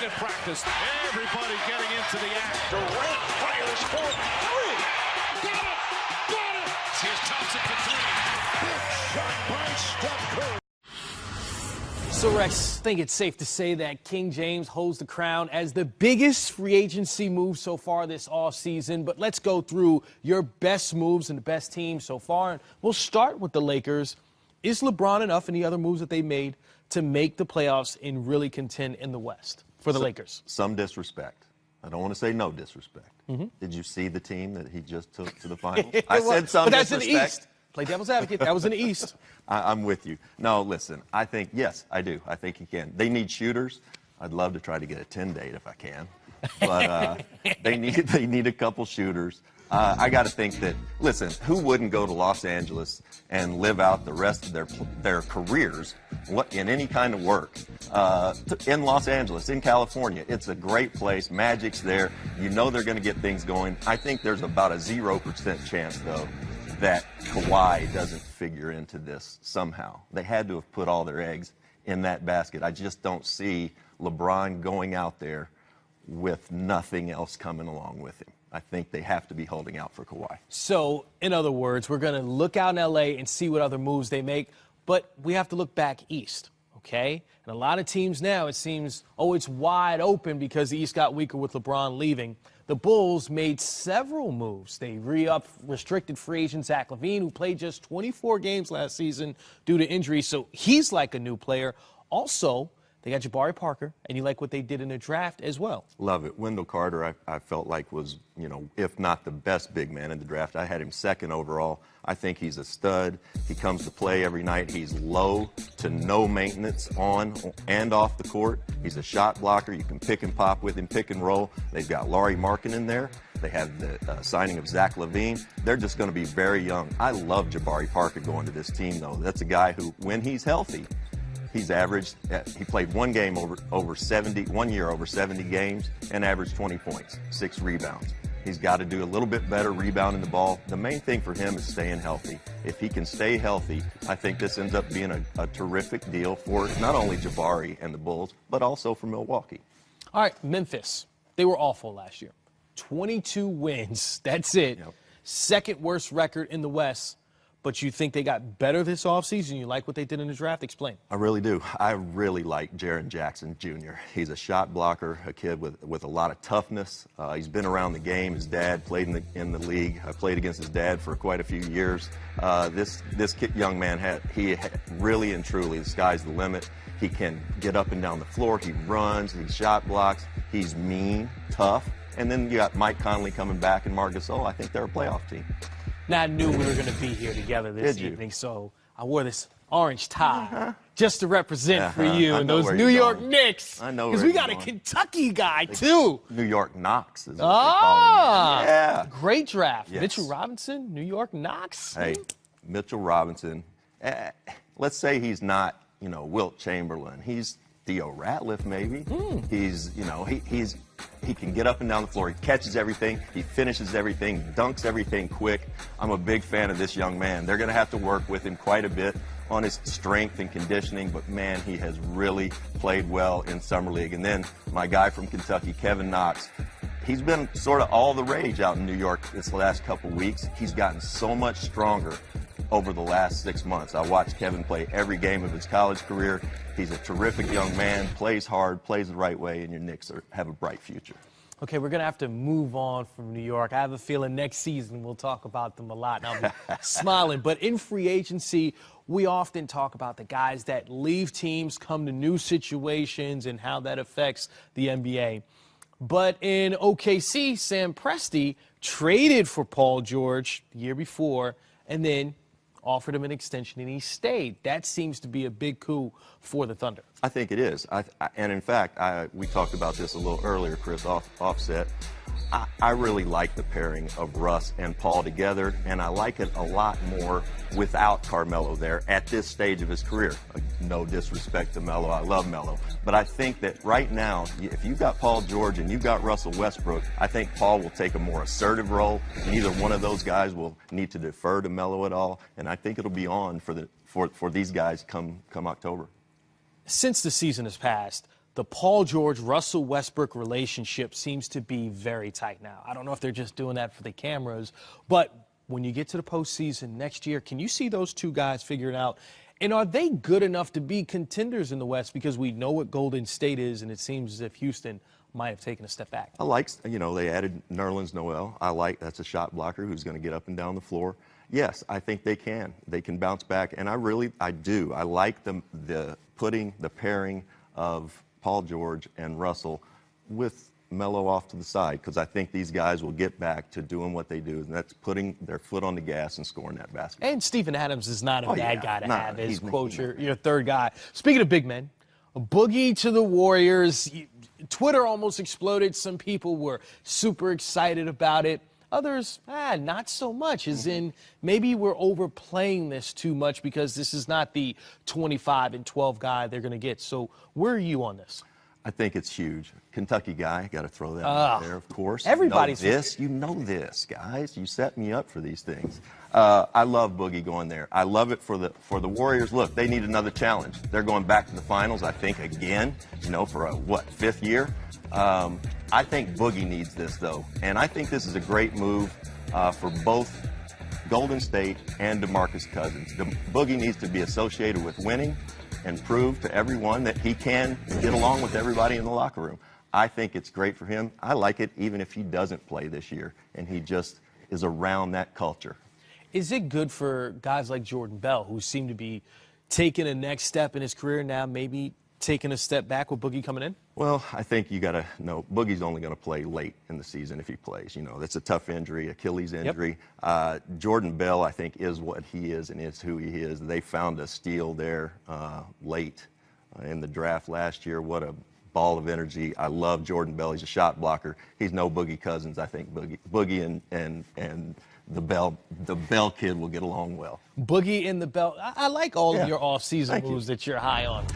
at practice. Everybody getting into the act. Durant fires for three. Got it! Got it! Here's Thompson for three. Big shot by Steph Curry. So, Rex, I think it's safe to say that King James holds the crown as the biggest free agency move so far this offseason. But let's go through your best moves and the best teams so far. And we'll start with the Lakers. Is LeBron enough in the other moves that they made to make the playoffs and really contend in the West for the Lakers? Some disrespect. I don't want to say no disrespect. Did you see the team that he just took to the finals? I said some but that's disrespect. in the East. Play devil's advocate. That was in the East. I'm with you. No, listen, I think, yes, I do. I think he can. They need shooters. I'd love to try to get a 10 date if I can. But they need a couple shooters. I got to think that, listen, who wouldn't go to Los Angeles and live out the rest of their careers in any kind of work in Los Angeles, in California? It's a great place. Magic's there. You know they're going to get things going. I think there's about a 0% chance, though, that Kawhi doesn't figure into this somehow. They had to have put all their eggs in that basket. I just don't see LeBron going out there with nothing else coming along with him. I think they have to be holding out for Kawhi. So, in other words, we're going to look out in L.A. and see what other moves they make, but we have to look back east, okay? And a lot of teams now, it seems, it's wide open because the East got weaker with LeBron leaving. The Bulls made several moves. They re-upped restricted free agent Zach LaVine, who played just 24 games last season due to injury, so he's like a new player. Also, they got Jabari Parker, and you like what they did in the draft as well. Love it. Wendell Carter, I felt like was, if not the best big man in the draft. I had him second overall. I think he's a stud. He comes to play every night. He's low to no maintenance on and off the court. He's a shot blocker. You can pick and pop with him, pick and roll. They've got Lauri Markkanen there. They have the signing of Zach LaVine. They're just going to be very young. I love Jabari Parker going to this team, though. That's a guy who, when he's healthy, he's averaged, he played one year over 70 games and averaged 20 points, 6 rebounds. He's got to do a little bit better rebounding the ball. The main thing for him is staying healthy. If he can stay healthy, I think this ends up being a terrific deal for not only Jabari and the Bulls, but also for Milwaukee. All right, Memphis. They were awful last year. 22 wins. That's it. Yep. Second worst record in the West. But you think they got better this offseason? You like what they did in the draft? Explain. I really do. I really like Jaren Jackson Jr. He's a shot blocker, a kid with a lot of toughness. He's been around the game. His dad played in the league. I played against his dad for quite a few years. This young man really and truly, the sky's the limit. He can get up and down the floor. He runs. He shot blocks. He's mean, tough. And then you got Mike Conley coming back and Marc Gasol. I think they're a playoff team. Now, I knew we were going to be here together this evening, so I wore this orange tie just to represent for you and those New York Knicks. I know. Because we got a Kentucky guy, too. New York Knicks is what they call him. Yeah. Great draft. Yes. Mitchell Robinson, New York Knicks. Hey, Mitchell Robinson. Let's say he's not, Wilt Chamberlain. He's Theo Ratliff, maybe. He's, he can get up and down the floor. He catches everything. He finishes everything. Dunks everything quick. I'm a big fan of this young man. They're going to have to work with him quite a bit on his strength and conditioning, but, man, he has really played well in Summer League. And then my guy from Kentucky, Kevin Knox, he's been sort of all the rage out in New York this last couple weeks. He's gotten so much stronger over the last 6 months. I watched Kevin play every game of his college career. He's a terrific young man, plays hard, plays the right way, and your Knicks have a bright future. Okay, we're going to have to move on from New York. I have a feeling next season we'll talk about them a lot, and I'll be smiling. But in free agency, we often talk about the guys that leave teams, come to new situations, and how that affects the NBA. But in OKC, Sam Presti traded for Paul George the year before, and then offered him an extension, and he stayed. That seems to be a big coup for the Thunder. I think it is. And in fact, we talked about this a little earlier, Chris, offset. I really like the pairing of Russ and Paul together, and I like it a lot more without Carmelo there at this stage of his career. No disrespect to Melo. I love Melo. But I think that right now, if you've got Paul George and you've got Russell Westbrook, I think Paul will take a more assertive role. Neither one of those guys will need to defer to Melo at all, and I think it'll be on for these guys come October. Since the season has passed, the Paul George, Russell Westbrook relationship seems to be very tight now. I don't know if they're just doing that for the cameras, but when you get to the postseason next year, can you see those two guys figure it out? And are they good enough to be contenders in the West? Because we know what Golden State is, and it seems as if Houston might have taken a step back. I like, they added Nerlens Noel. That's a shot blocker who's going to get up and down the floor. Yes, I think they can. They can bounce back, and I do. I like the pairing of Paul George and Russell with Melo off to the side, because I think these guys will get back to doing what they do, and that's putting their foot on the gas and scoring that basketball. And Stephen Adams is not a bad guy to have as quote your third guy. Speaking of big men, a Boogie to the Warriors. Twitter almost exploded. Some people were super excited about it. Others, not so much, as in maybe we're overplaying this too much because this is not the 25 and 12 guy they're going to get. So where are you on this? I think it's huge. Kentucky guy, got to throw that out there, of course. Everybody's you know this, guys. You set me up for these things. I love Boogie going there. I love it for the Warriors. Look, they need another challenge. They're going back to the finals, I think, again, for a, fifth year? I think Boogie needs this, though, and I think this is a great move for both Golden State and DeMarcus Cousins. Boogie needs to be associated with winning and prove to everyone that he can get along with everybody in the locker room. I think it's great for him. I like it even if he doesn't play this year and he just is around that culture. Is it good for guys like Jordan Bell, who seem to be taking a next step in his career now, maybe taking a step back with Boogie coming in? Well, I think you got to know Boogie's only going to play late in the season if he plays. That's a tough injury, Achilles injury. Yep. Jordan Bell, I think, is what he is and is who he is. They found a steal there late in the draft last year. What a ball of energy. I love Jordan Bell. He's a shot blocker. He's no Boogie Cousins. I think Boogie and the Bell kid will get along well. Boogie and the Bell. I like all of your off-season moves that you're high on.